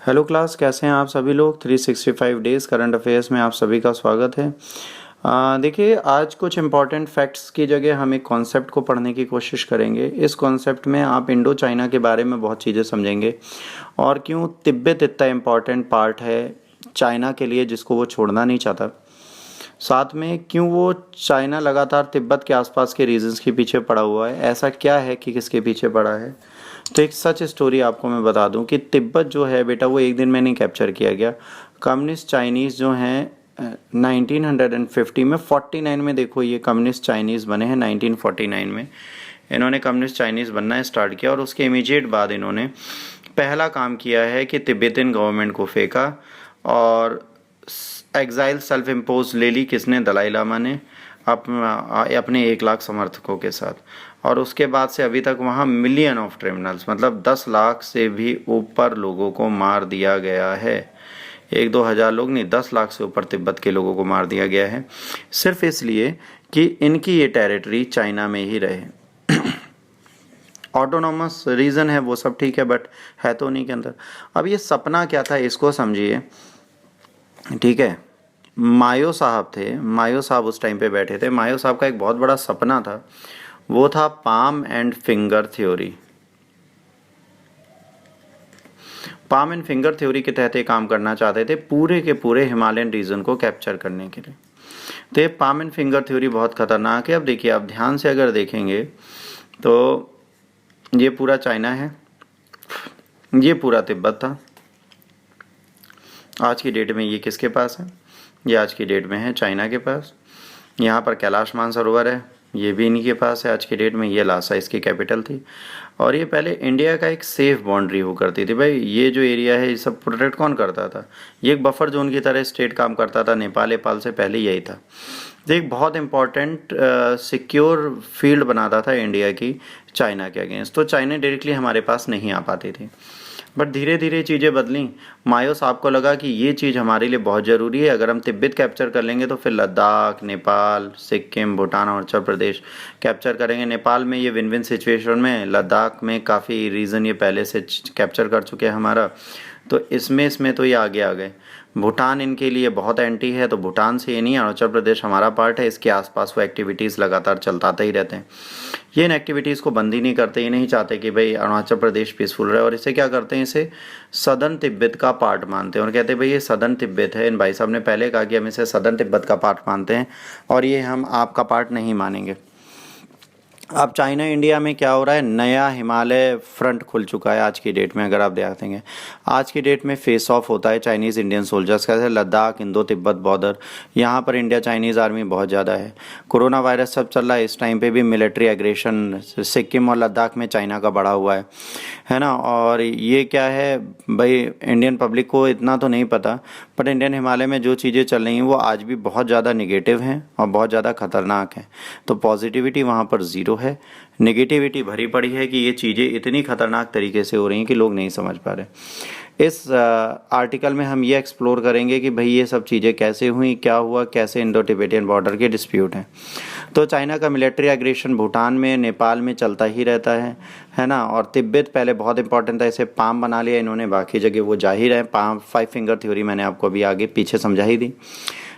Hello class, कैसे हैं आप सभी लोग। 365 डेज़ करंट अफेयर्स में आप सभी का स्वागत है। देखिए, आज कुछ इम्पॉर्टेंट फैक्ट्स की जगह हम एक कॉन्सेप्ट को पढ़ने की कोशिश करेंगे। इस कॉन्सेप्ट में आप इंडो चाइना के बारे में बहुत चीज़ें समझेंगे और क्यों तिब्बत इतना इम्पॉर्टेंट पार्ट है चाइना के लिए, जिसको वो छोड़ना नहीं चाहता। साथ में क्यों वो चाइना लगातार तिब्बत के आसपास के रीजन्स के पीछे पड़ा हुआ है, ऐसा क्या है कि किसके पीछे पड़ा है। तो एक सच स्टोरी आपको मैं बता दूं कि तिब्बत जो है बेटा, वो एक दिन में नहीं कैप्चर किया गया। कम्युनिस्ट चाइनीज़ जो हैं 1950 में 49 में, देखो ये कम्युनिस्ट चाइनीज़ बने हैं 1949 में। इन्होंने कम्युनिस्ट चाइनीज़ बनना स्टार्ट किया और उसके इमीडिएट बाद इन्होंने पहला काम किया है कि तिब्बतन गवर्नमेंट को फेंका और एग्जाइल सेल्फ इम्पोज ले ली। किसने? दलाई लामा ने अपने 1 लाख समर्थकों के साथ। और उसके बाद से अभी तक वहाँ मिलियन ऑफ क्रिमिनल्स, मतलब 10 लाख से भी ऊपर लोगों को मार दिया गया है। 1-2 हज़ार लोग नहीं, 10 लाख से ऊपर तिब्बत के लोगों को मार दिया गया है, सिर्फ इसलिए कि इनकी ये टेरिटरी चाइना में ही रहे। ऑटोनॉमस रीज़न है वो सब ठीक है, बट है तो उन्हीं के अंदर। अब ये सपना क्या था, इसको समझिए, ठीक है। मायो साहब थे, मायो साहब उस टाइम पे बैठे थे। मायो साहब का एक बहुत बड़ा सपना था, वो था palm and finger theory. Palm and finger theory के तहत ये काम करना चाहते थे, पूरे के पूरे हिमालयन रीजन को कैप्चर करने के लिए। तो ये पाम एंड फिंगर थ्योरी बहुत खतरनाक है। अब देखिए, आप ध्यान से अगर देखेंगे तो ये पूरा चाइना है, ये पूरा तिब्बत था। आज की डेट में ये किसके पास है? ये आज की डेट में है चाइना के पास। यहाँ पर कैलाश मानसरोवर है, ये भी इन्हीं के पास है आज की डेट में। ये लासा इसकी कैपिटल थी और ये पहले इंडिया का एक सेफ बाउंड्री हुआ करती थी। भाई ये जो एरिया है, ये सब प्रोटेक्ट कौन करता था? ये एक बफर जोन की तरह स्टेट काम करता था। नेपाल से पहले यही था। तो एक बहुत इंपॉर्टेंट सिक्योर फील्ड बनाता था इंडिया की चाइना के अगेंस्ट। तो चाइना डायरेक्टली हमारे पास नहीं आ पाती थी, बट धीरे धीरे चीज़ें बदली। मायो साहब को लगा कि ये चीज़ हमारे लिए बहुत ज़रूरी है। अगर हम तिब्बत कैप्चर कर लेंगे तो फिर लद्दाख, नेपाल, सिक्किम, भूटान और उत्तर प्रदेश कैप्चर करेंगे। नेपाल में ये विन विन सिचुएशन में, लद्दाख में काफ़ी रीज़न ये पहले से कैप्चर कर चुके हैं हमारा, तो इसमें तो ये आगे आ गए। भूटान इनके लिए बहुत एंटी है, तो भूटान से ये नहीं, अरुणाचल प्रदेश हमारा पार्ट है, इसके आसपास वो एक्टिविटीज़ लगातार चलताते ही रहते हैं। ये इन एक्टिविटीज़ को बंद ही नहीं करते। ये नहीं चाहते कि भाई अरुणाचल प्रदेश पीसफुल रहे, और इसे क्या करते हैं, इसे सदर्न तिब्बत का पार्ट मानते हैं और कहते हैं भाई ये सदर्न तिब्बत है। इन भाई साहब ने पहले कहा कि हम इसे सदर्न तिब्बत का पार्ट मानते हैं और ये हम आपका पार्ट नहीं मानेंगे। अब चाइना इंडिया में क्या हो रहा है, नया हिमालय फ्रंट खुल चुका है आज की डेट में। अगर आप देखेंगे आज की डेट में फेस ऑफ होता है चाइनीज़ इंडियन सोल्जर्स का, जैसे लद्दाख, इंडो तिब्बत बॉर्डर, यहाँ पर इंडिया चाइनीज़ आर्मी बहुत ज़्यादा है। कोरोना वायरस सब चल रहा है, इस टाइम पे भी मिलिट्री एग्रेशन सिक्किम और लद्दाख में चाइना का बढ़ा हुआ है ना। और ये क्या है भाई, इंडियन पब्लिक को इतना तो नहीं पता, बट इंडियन हिमालय में जो चीज़ें चल रही हैं वो आज भी बहुत ज़्यादा निगेटिव हैं और बहुत ज़्यादा खतरनाक हैं। तो पॉजिटिविटी वहाँ पर ज़ीरो है, नेगेटिविटी भरी पड़ी है कि ये चीज़ें इतनी खतरनाक तरीके से हो रही हैं कि लोग नहीं समझ पा रहे। इस आर्टिकल में हम ये एक्सप्लोर करेंगे कि भाई ये सब चीज़ें कैसे हुई, क्या हुआ, कैसे इंडो तिब्बतियन बॉर्डर के डिस्प्यूट हैं। तो चाइना का मिलिट्री एग्रेशन भूटान में, नेपाल में चलता ही रहता है ना। और तिब्बत पहले बहुत इंपॉर्टेंट था, इसे पाम बना लिया इन्होंने, बाकी जगह वो जा ही रहे। पाम 5 फिंगर थ्योरी मैंने आपको अभी आगे पीछे समझा ही दी।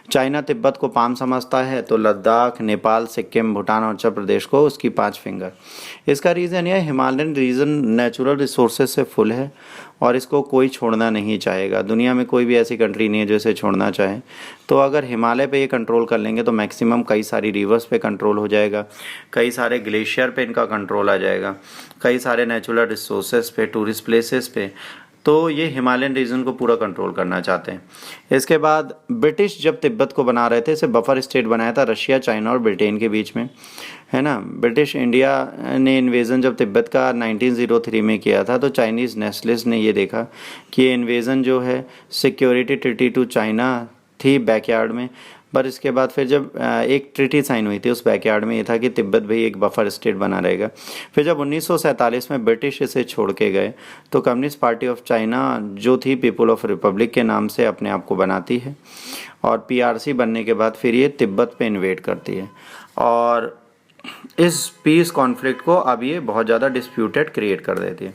चाइना तिब्बत को पाम समझता है, तो लद्दाख, नेपाल, सिक्किम, भूटान और उत्तर प्रदेश को उसकी 5 फिंगर। इसका रीज़न यह, हिमालयन रीजन नेचुरल रिसोर्सेज से फुल है और इसको कोई छोड़ना नहीं चाहेगा। दुनिया में कोई भी ऐसी कंट्री नहीं है जो इसे छोड़ना चाहे। तो अगर हिमालय पे ये कंट्रोल कर लेंगे तो मैक्सिमम कई सारी रिवर्स पे कंट्रोल हो जाएगा, कई सारे ग्लेशियर पे इनका कंट्रोल आ जाएगा, कई सारे नेचुरल रिसोर्सेज पे, टूरिस्ट प्लेसेस पे। तो ये हिमालयन रीजन को पूरा कंट्रोल करना चाहते हैं। इसके बाद ब्रिटिश जब तिब्बत को बना रहे थे, इसे बफर स्टेट बनाया था रशिया, चाइना और ब्रिटेन के बीच में, है ना। ब्रिटिश इंडिया ने इन्वेजन जब तिब्बत का 1903 में किया था, तो चाइनीज़ नेशनलिस्ट ने ये देखा कि ये इन्वेजन जो है सिक्योरिटी ट्रीटी टू चाइना थी बैकयार्ड में। पर इसके बाद फिर जब एक ट्रीटी साइन हुई थी, उस बैकयार्ड में ये था कि तिब्बत भी एक बफर स्टेट बना रहेगा। फिर जब 1947 में ब्रिटिश इसे छोड़ के गए, तो कम्युनिस्ट पार्टी ऑफ चाइना जो थी पीपल ऑफ रिपब्लिक के नाम से अपने आप को बनाती है और पीआरसी बनने के बाद फिर ये तिब्बत पे इन्वेड करती है और इस पीस कॉन्फ्लिक्ट को अब ये बहुत ज़्यादा डिस्प्यूटेड क्रिएट कर देती है।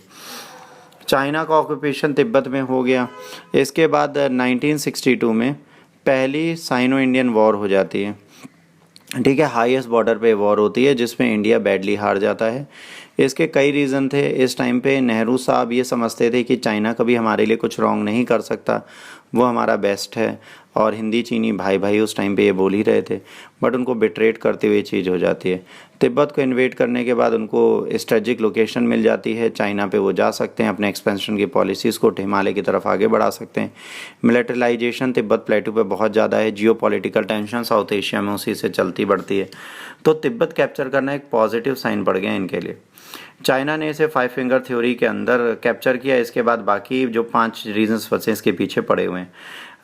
चाइना का ऑक्यूपेशन तिब्बत में हो गया। इसके बाद 1962 में पहली साइनो इंडियन वॉर हो जाती है, ठीक है, हाईएस्ट बॉर्डर पे वॉर होती है जिसमें इंडिया बैडली हार जाता है। इसके कई रीज़न थे। इस टाइम पे नेहरू साहब ये समझते थे कि चाइना कभी हमारे लिए कुछ रॉन्ग नहीं कर सकता, वो हमारा बेस्ट है, और हिंदी चीनी भाई भाई उस टाइम पे ये बोल ही रहे थे, बट उनको बिट्रेट करते हुए चीज़ हो जाती है। तिब्बत को इन्वेड करने के बाद उनको स्ट्रेटेजिक लोकेशन मिल जाती है, चाइना पे वो जा सकते हैं, अपने एक्सपेंशन की पॉलिसीज़ को हिमालय की तरफ आगे बढ़ा सकते हैं। मिलिटरीलाइजेशन तिब्बत प्लेटू पे बहुत ज़्यादा है, जियो पॉलिटिकल टेंशन साउथ एशिया में उसी से चलती बढ़ती है। तो तिब्बत कैप्चर करना एक पॉजिटिव साइन पड़ गया इनके लिए। चाइना ने इसे 5 फिंगर थ्योरी के अंदर कैप्चर किया। इसके बाद बाकी जो 5 रीजन्स फंसे इसके पीछे पड़े हुए हैं।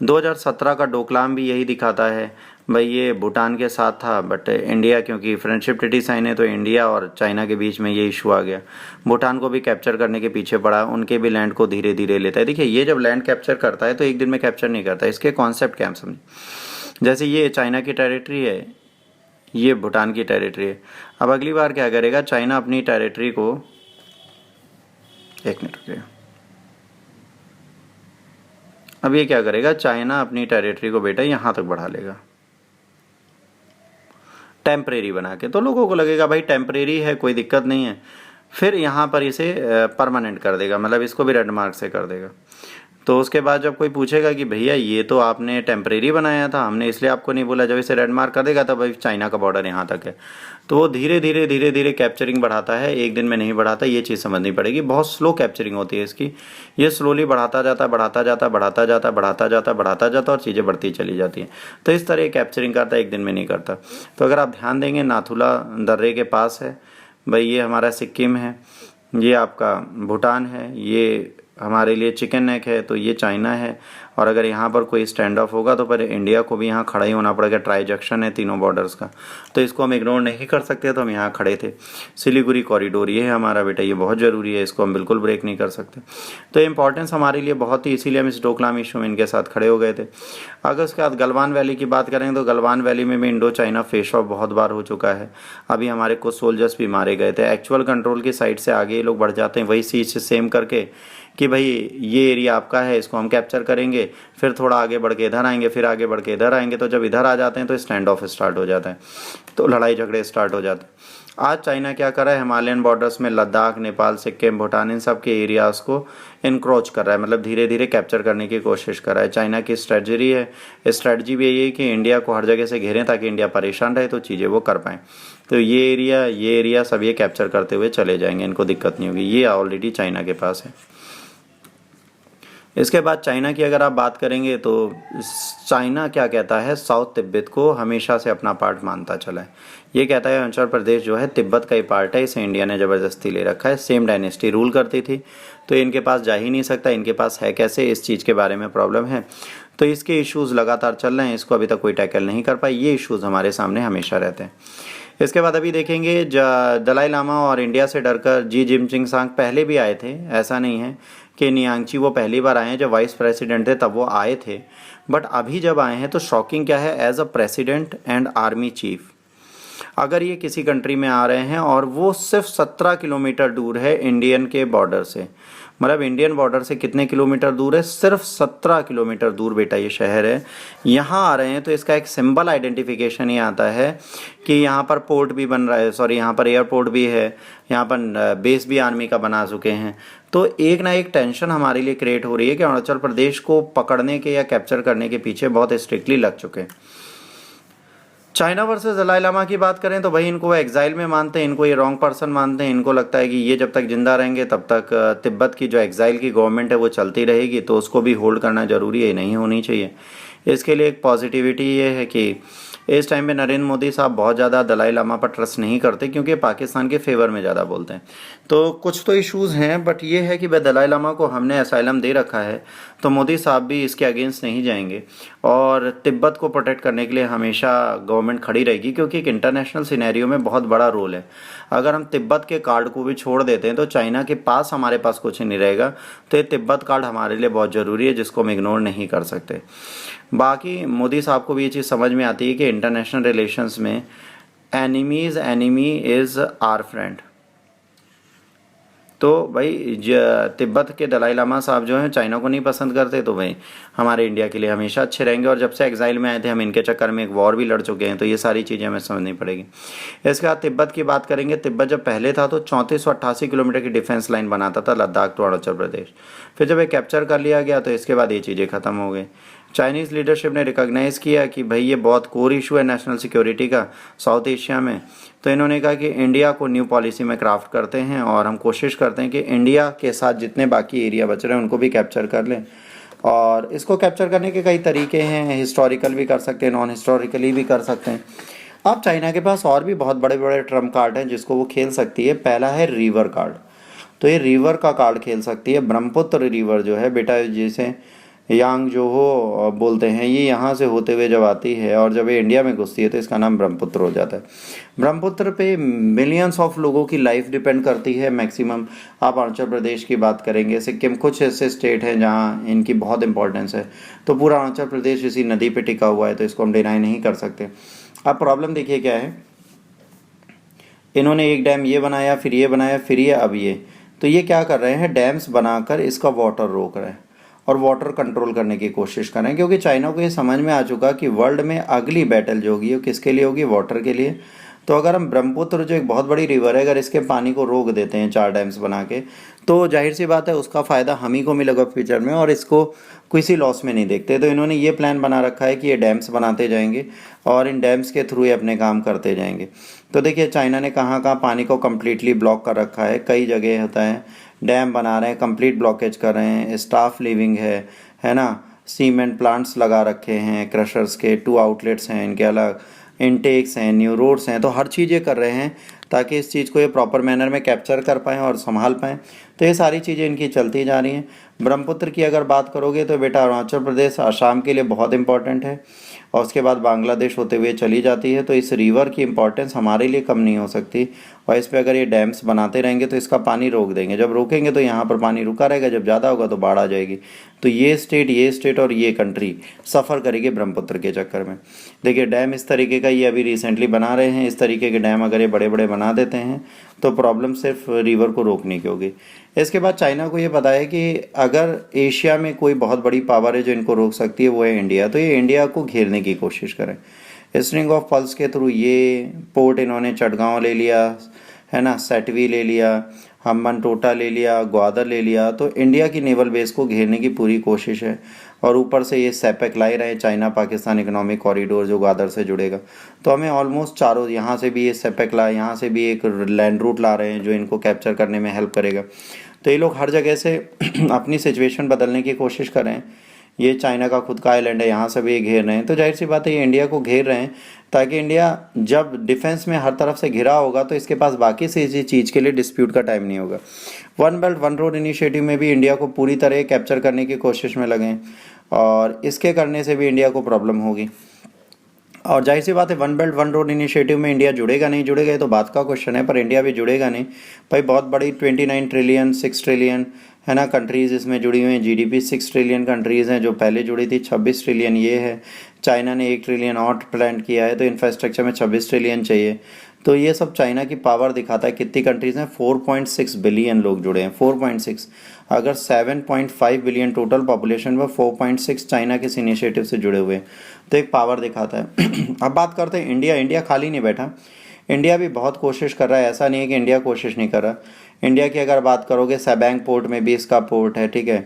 2017 का डोकलाम भी यही दिखाता है भाई, ये भूटान के साथ था, बट इंडिया क्योंकि फ्रेंडशिप ट्रीटी साइन है तो इंडिया और चाइना के बीच में ये इशू आ गया। भूटान को भी कैप्चर करने के पीछे पड़ा, उनके भी लैंड को धीरे धीरे लेता है। देखिए ये जब लैंड कैप्चर करता है तो एक दिन में कैप्चर नहीं करता, इसके कॉन्सेप्ट क्या हम समझें। जैसे ये चाइना की टेरिटरी है, ये भूटान की टेरिटरी है। अब अगली बार क्या करेगा, चाइना अपनी टेरिटरी को, एक मिनट रुकिए, अब ये क्या करेगा, चाइना अपनी टेरिटरी को बेटा यहाँ तक बढ़ा लेगा टेम्परेरी बना के, तो लोगों को लगेगा भाई टेम्परेरी है कोई दिक्कत नहीं है, फिर यहाँ पर इसे परमानेंट कर देगा, मतलब इसको भी रेड मार्क से कर देगा। तो उसके बाद जब कोई पूछेगा कि भैया ये तो आपने टेम्परेरी बनाया था, हमने इसलिए आपको नहीं बोला, जब इसे रेड मार्क कर देगा तब भाई चाइना का बॉर्डर यहाँ तक है। तो वो धीरे धीरे कैप्चरिंग बढ़ाता है, एक दिन में नहीं बढ़ाता, ये चीज़ समझनी पड़ेगी। बहुत स्लो कैप्चरिंग होती है इसकी, ये स्लोली बढ़ाता जाता और चीज़ें बढ़ती चली जाती हैं। तो इस तरह कैप्चरिंग करता है, एक दिन में नहीं करता। तो अगर आप ध्यान देंगे, नाथुला दर्रे के पास है भाई, ये हमारा सिक्किम है, ये आपका भूटान है, ये हमारे लिए चिकन नेक है, तो ये चाइना है। और अगर यहाँ पर कोई स्टैंड ऑफ होगा तो पर इंडिया को भी यहाँ खड़ा ही होना पड़ेगा, ट्राइजेक्शन है तीनों बॉर्डर्स का, तो इसको हम इग्नोर नहीं कर सकते, तो हम यहाँ खड़े थे। सिलीगुड़ी कॉरिडोर ये है हमारा बेटा, ये बहुत ज़रूरी है, इसको हम बिल्कुल ब्रेक नहीं कर सकते। तो इंपॉर्टेंस हमारे लिए बहुत ही, इसीलिए हम इस डोकलाम इशू में इनके साथ खड़े हो गए थे। अगर उसके बाद गलवान वैली की बात करें तो गलवान वैली में भी इंडो चाइना फेस ऑफ बहुत बार हो चुका है। अभी हमारे कुछ सोल्जर्स भी मारे गए थे, एक्चुअल कंट्रोल की साइड से आगे ये लोग बढ़ जाते हैं, वही चीज़ सेम करके कि भाई ये एरिया आपका है, इसको हम कैप्चर करेंगे, फिर थोड़ा आगे बढ़ के इधर आएंगे, फिर आगे बढ़ के इधर आएंगे। तो जब इधर आ जाते हैं तो स्टैंड ऑफ स्टार्ट हो जाता है, तो लड़ाई झगड़े स्टार्ट हो जाते हैं। आज चाइना क्या कर रहा है, हिमालयन बॉर्डर्स में लद्दाख, नेपाल, सिक्किम, भूटान, इन सब के एरियाज़ को इनक्रोच कर रहा है, मतलब धीरे धीरे कैप्चर करने की कोशिश कर रहा है। चाइना की स्ट्रेटजी भी यही है कि इंडिया को हर जगह से घेरें ताकि इंडिया परेशान रहे, तो चीज़ें वो कर पाएँ। तो ये एरिया सब ये कैप्चर करते हुए चले जाएंगे, इनको दिक्कत नहीं होगी, ये ऑलरेडी चाइना के पास है। इसके बाद चाइना की अगर आप बात करेंगे तो चाइना क्या कहता है, साउथ तिब्बत को हमेशा से अपना पार्ट मानता चला है। ये कहता है अरुणाचल प्रदेश जो है तिब्बत का ही पार्ट है, इसे इंडिया ने ज़बरदस्ती ले रखा है। सेम डायनेस्टी रूल करती थी, तो इनके पास जा ही नहीं सकता, इनके पास है कैसे, इस चीज़ के बारे में प्रॉब्लम है। तो इसके इश्यूज़ लगातार चल रहे हैं, इसको अभी तक कोई टैकल नहीं कर पाई। ये इश्यूज़ हमारे सामने हमेशा रहते हैं। इसके बाद अभी देखेंगे दलाई लामा और इंडिया से डरकर जी जिनपिंग सांग पहले भी आए थे, ऐसा नहीं है कि नियांगची वो पहली बार आए हैं, जब वाइस प्रेसिडेंट थे तब वो आए थे, बट अभी जब आए हैं तो शॉकिंग क्या है, as a president and army chief अगर ये किसी कंट्री में आ रहे हैं और वो सिर्फ 17 किलोमीटर दूर है इंडियन के बॉर्डर से, मतलब इंडियन बॉर्डर से कितने किलोमीटर दूर है, सिर्फ 17 किलोमीटर दूर बेटा ये शहर है, यहाँ आ रहे हैं, तो इसका एक सिंबल आइडेंटिफिकेशन ये आता है कि यहाँ पर पोर्ट भी बन रहा है, सॉरी यहाँ पर एयरपोर्ट भी है, यहाँ पर बेस भी आर्मी का बना चुके हैं। तो एक ना एक टेंशन हमारे लिए क्रिएट हो रही है कि अरुणाचल प्रदेश को पकड़ने के या कैप्चर करने के पीछे बहुत स्ट्रिक्टली लग चुके हैं। चाइना वर्सेस दलाई लामा की बात करें तो भाई इनको एग्जाइल में मानते हैं, इनको ये रॉन्ग पर्सन मानते हैं। इनको लगता है कि ये जब तक जिंदा रहेंगे तब तक तिब्बत की जो एग्जाइल की गवर्नमेंट है वो चलती रहेगी, तो उसको भी होल्ड करना जरूरी है, नहीं होनी चाहिए। इसके लिए एक पॉजिटिविटी ये है कि इस टाइम पे नरेंद्र मोदी साहब बहुत ज़्यादा दलाई लामा पर ट्रस्ट नहीं करते, क्योंकि पाकिस्तान के फेवर में ज़्यादा बोलते हैं। तो कुछ तो इश्यूज़ हैं, बट ये है कि भाई दलाई लामा को हमने असाइलम दे रखा है, तो मोदी साहब भी इसके अगेंस्ट नहीं जाएंगे और तिब्बत को प्रोटेक्ट करने के लिए हमेशा गवर्नमेंट खड़ी रहेगी, क्योंकि एक इंटरनेशनल सिनेरियो में बहुत बड़ा रोल है। अगर हम तिब्बत के कार्ड को भी छोड़ देते हैं तो चाइना के पास हमारे पास कुछ नहीं रहेगा, तो ये तिब्बत कार्ड हमारे लिए बहुत ज़रूरी है, जिसको हम इग्नोर नहीं कर सकते। बाकी मोदी साहब को भी ये चीज़ समझ में आती है कि इंटरनेशनल रिलेशंस में एनिमी इज़ आर फ्रेंड। तो भाई तिब्बत के दलाई लामा साहब जो हैं चाइना को नहीं पसंद करते, तो भाई हमारे इंडिया के लिए हमेशा अच्छे रहेंगे। और जब से एग्जाइल में आए थे हम इनके चक्कर में एक वॉर भी लड़ चुके हैं, तो ये सारी चीज़ें हमें समझनी पड़ेगी। इसके बाद तिब्बत की बात करेंगे। तिब्बत जब पहले था तो 3488 किलोमीटर की डिफेंस लाइन बनाता था लद्दाख टू अरुणाचल प्रदेश। फिर जब ये कैप्चर कर लिया गया तो इसके बाद ये चीज़ें ख़त्म हो गई। चाइनीज़ लीडरशिप ने रिकॉग्नाइज़ किया कि भाई ये बहुत कोर इशू है नेशनल सिक्योरिटी का साउथ एशिया में। तो इन्होंने कहा कि इंडिया को न्यू पॉलिसी में क्राफ्ट करते हैं और हम कोशिश करते हैं कि इंडिया के साथ जितने बाकी एरिया बच रहे हैं उनको भी कैप्चर कर लें। और इसको कैप्चर करने के कई तरीके हैं, हिस्टोरिकल भी कर सकते हैं, नॉन हिस्टोरिकली भी कर सकते हैं। अब चाइना के पास और भी बहुत बड़े बड़े ट्रम्प कार्ड हैं जिसको वो खेल सकती है। पहला है रिवर कार्ड। तो ये रिवर का कार्ड खेल सकती है। ब्रह्मपुत्र रिवर जो है बेटा, जिसे यांग जो हो बोलते हैं, ये यहाँ से होते हुए जब आती है और जब ये इंडिया में घुसती है तो इसका नाम ब्रह्मपुत्र हो जाता है। ब्रह्मपुत्र पे मिलियंस ऑफ लोगों की लाइफ डिपेंड करती है मैक्सिमम। आप अरुणाचल प्रदेश की बात करेंगे, सिक्किम, कुछ ऐसे स्टेट हैं जहाँ इनकी बहुत इंपॉर्टेंस है। तो पूरा अरुणाचल प्रदेश इसी नदी पे टिका हुआ है, तो इसको हम डिनाई नहीं कर सकते। अब प्रॉब्लम देखिए क्या है, इन्होंने एक डैम ये बनाया, फिर ये बनाया, फिर ये, अब ये। तो ये क्या कर रहे हैं, डैम्स बनाकर इसका वाटर रोक रहे हैं और वाटर कंट्रोल करने की कोशिश कर रहे हैं। क्योंकि चाइना को ये समझ में आ चुका कि वर्ल्ड में अगली बैटल जो होगी वो किसके लिए होगी, वाटर के लिए। तो अगर हम ब्रह्मपुत्र जो एक बहुत बड़ी रिवर है, अगर इसके पानी को रोक देते हैं 4 डैम्स बना के, तो जाहिर सी बात है उसका फ़ायदा हम ही को मिलेगा फ्यूचर में, और इसको किसी लॉस में नहीं देखते। तो इन्होंने ये प्लान बना रखा है कि ये डैम्स बनाते जाएंगे और इन डैम्स के थ्रू ये अपने काम करते जाएंगे। तो देखिए चाइना ने कहाँ कहाँ पानी को कम्प्लीटली ब्लॉक कर रखा है। कई जगह होता है डैम बना रहे हैं, कंप्लीट ब्लॉकेज कर रहे हैं, स्टाफ लिविंग है ना, सीमेंट प्लांट्स लगा रखे हैं, क्रशर्स के 2 आउटलेट्स हैं इनके, अलग इनटेक्स हैं, न्यू रोड्स हैं। तो हर चीज़ ये कर रहे हैं ताकि इस चीज़ को ये प्रॉपर मैनर में कैप्चर कर पाएँ और संभाल पाएँ। तो ये सारी चीज़ें इनकी चलती जा रही हैं। ब्रह्मपुत्र की अगर बात करोगे तो बेटा अरुणाचल प्रदेश, आसाम के लिए बहुत इंपॉर्टेंट है और उसके बाद बांग्लादेश होते हुए चली जाती है। तो इस रिवर की इंपॉर्टेंस हमारे लिए कम नहीं हो सकती। और इस पर अगर ये डैम्स बनाते रहेंगे तो इसका पानी रोक देंगे। जब रोकेंगे तो यहाँ पर पानी रुका रहेगा, जब ज़्यादा होगा तो बाढ़ आ जाएगी। तो ये स्टेट और ये कंट्री सफ़र करेगी ब्रह्मपुत्र के चक्कर में। देखिए डैम इस तरीके का ये अभी रिसेंटली बना रहे हैं। इस तरीके के डैम अगर ये बड़े बड़े बना देते हैं तो प्रॉब्लम सिर्फ रिवर को रोकने की होगी। इसके बाद चाइना को ये पता है कि अगर एशिया में कोई बहुत बड़ी पावर है जो इनको रोक सकती है वो है इंडिया। तो ये इंडिया को घेरने की कोशिश करें। स्ट्रिंग ऑफ पल्स के थ्रू ये पोर्ट इन्होंने चटगांव ले लिया है ना, सेटवी ले लिया, हम्बनटोटा ले लिया, ग्वादर ले लिया। तो इंडिया की नेवल बेस को घेरने की पूरी कोशिश है। और ऊपर से ये सेपेक ला रहे हैं, चाइना पाकिस्तान इकोनॉमिक कॉरिडोर जो ग्वादर से जुड़ेगा। तो हमें ऑलमोस्ट चारों, यहाँ से भी ये सेपेक ला, यहाँ से भी एक लैंड रूट ला रहे हैं जो इनको कैप्चर करने में हेल्प करेगा। तो ये लोग हर जगह से अपनी सिचुएशन बदलने की कोशिश कर रहे हैं। ये चाइना का खुद का आइलैंड है, यहाँ से भी ये घेर रहे हैं। तो जाहिर सी बात है ये इंडिया को घेर रहे हैं ताकि इंडिया जब डिफेंस में हर तरफ से घिरा होगा तो इसके पास बाकी से इसी चीज़ के लिए डिस्प्यूट का टाइम नहीं होगा। One belt one road initiative में भी इंडिया को पूरी तरह कैप्चर करने की कोशिश में लगे और इसके करने से भी इंडिया को प्रॉब्लम होगी। और जाहिर सी बात है one belt one road initiative में इंडिया जुड़ेगा नहीं जुड़ेगा ये तो बात का क्वेश्चन है, पर इंडिया भी जुड़ेगा नहीं भाई। बहुत बड़ी 29 ट्रिलियन 6 ट्रिलियन है ना कंट्रीज़ इसमें जुड़ी हुई हैं। जीडीपी 6 ट्रिलियन कंट्रीज़ हैं, जो पहले जुड़ी थी 26 ट्रिलियन ये है। चाइना ने 1 ट्रिलियन और प्लान किया है, तो इंफ्रास्ट्रक्चर में 26 ट्रिलियन चाहिए। तो ये सब चाइना की पावर दिखाता है। कितनी कंट्रीज़ हैं, 4.6 बिलियन लोग जुड़े हैं, 4.6। अगर 7.5 बिलियन टोटल पॉपुलेशन में 4.6 चाइना के इनिशिएटिव से जुड़े हुए हैं, तो एक पावर दिखाता है। अब बात करते हैं इंडिया। इंडिया खाली नहीं बैठा, इंडिया भी बहुत कोशिश कर रहा है। ऐसा नहीं है कि इंडिया कोशिश नहीं कर रहा। इंडिया की अगर बात करोगे, सैबैंग पोर्ट में भी इसका पोर्ट है, ठीक है।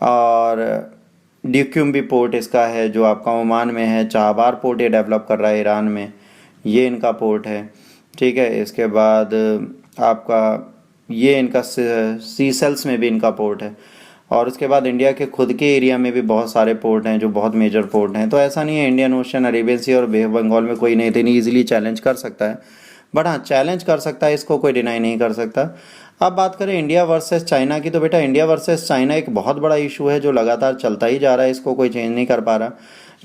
और ड्यूक्यूम भी पोर्ट इसका है जो आपका ओमान में है। चाबार पोर्ट ये डेवलप कर रहा है ईरान में, ये इनका पोर्ट है, ठीक है। इसके बाद आपका ये इनका सीसेल्स में भी इनका पोर्ट है। और उसके बाद इंडिया के खुद के एरिया में भी बहुत सारे पोर्ट हैं जो बहुत मेजर पोर्ट हैं। तो ऐसा नहीं है इंडियन ओशन, अरेबियन सी और बे ऑफ बंगाल में कोई नहीं इतनी ईजिली चैलेंज कर सकता है। बट हाँ, चैलेंज कर सकता है, इसको कोई डिनाई नहीं कर सकता। अब बात करें इंडिया वर्सेस चाइना की, तो बेटा इंडिया वर्सेस चाइना एक बहुत बड़ा इशू है जो लगातार चलता ही जा रहा है, इसको कोई चेंज नहीं कर पा रहा।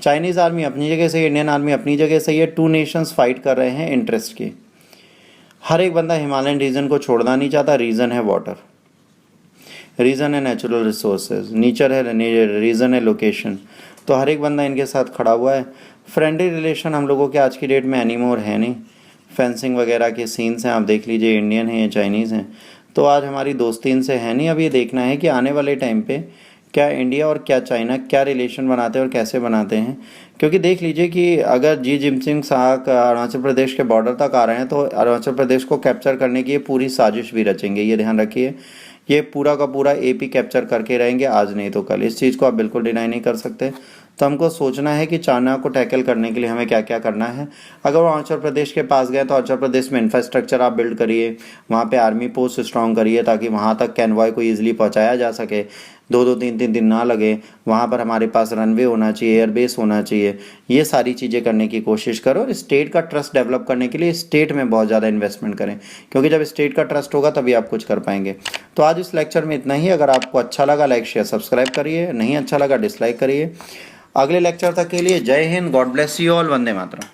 चाइनीज़ आर्मी अपनी जगह से, इंडियन आर्मी अपनी जगह से, ये 2 नेशंस फाइट कर रहे हैं इंटरेस्ट की। हर एक बंदा हिमालयन रीजन को छोड़ना नहीं चाहता। रीज़न है वाटर, रीज़न है नेचुरल रिसोर्सेज, नेचर है, रीज़न है लोकेशन। तो हर एक बंदा इनके साथ खड़ा हुआ है। फ्रेंडली रिलेशन हम लोगों के आज की डेट में एनीमोर है नहीं। फेंसिंग वगैरह के सीन्स हैं, आप देख लीजिए, इंडियन हैं या चाइनीज़ हैं। तो आज हमारी दोस्ती इनसे है नहीं। अब ये देखना है कि आने वाले टाइम पे क्या इंडिया और क्या चाइना क्या रिलेशन बनाते हैं और कैसे बनाते हैं। क्योंकि देख लीजिए कि अगर जी जिनपिंग साहब अरुणाचल प्रदेश के बॉर्डर तक आ रहे हैं तो अरुणाचल प्रदेश को कैप्चर करने की ये पूरी साजिश भी रचेंगे, ये ध्यान रखिए। ये पूरा का पूरा एपी कैप्चर करके रहेंगे, आज नहीं तो कल। इस चीज़ को आप बिल्कुल डिनाई नहीं कर सकते। तो हमको सोचना है कि चाइना को टैकल करने के लिए हमें क्या क्या करना है। अगर वो अरुणाचल प्रदेश के पास गए तो अरुणाचल प्रदेश में इंफ्रास्ट्रक्चर आप बिल्ड करिए, वहाँ पे आर्मी पोस्ट स्ट्रॉन्ग करिए ताकि वहाँ तक कैनवॉय को ईजिली पहुँचाया जा सके, 2-2 3-3 दिन ना लगे। वहाँ पर हमारे पास रनवे होना चाहिए, एयरबेस होना चाहिए। ये सारी चीज़ें करने की कोशिश करो और स्टेट का ट्रस्ट डेवलप करने के लिए स्टेट में बहुत ज़्यादा इन्वेस्टमेंट करें, क्योंकि जब स्टेट का ट्रस्ट होगा तभी आप कुछ कर पाएंगे। तो आज इस लेक्चर में इतना ही। अगर आपको अच्छा लगा लाइक शेयर सब्सक्राइब करिए, नहीं अच्छा लगा डिसलाइक करिए। अगले लेक्चर तक के लिए जय Hind, God bless you all, Vande Mataram.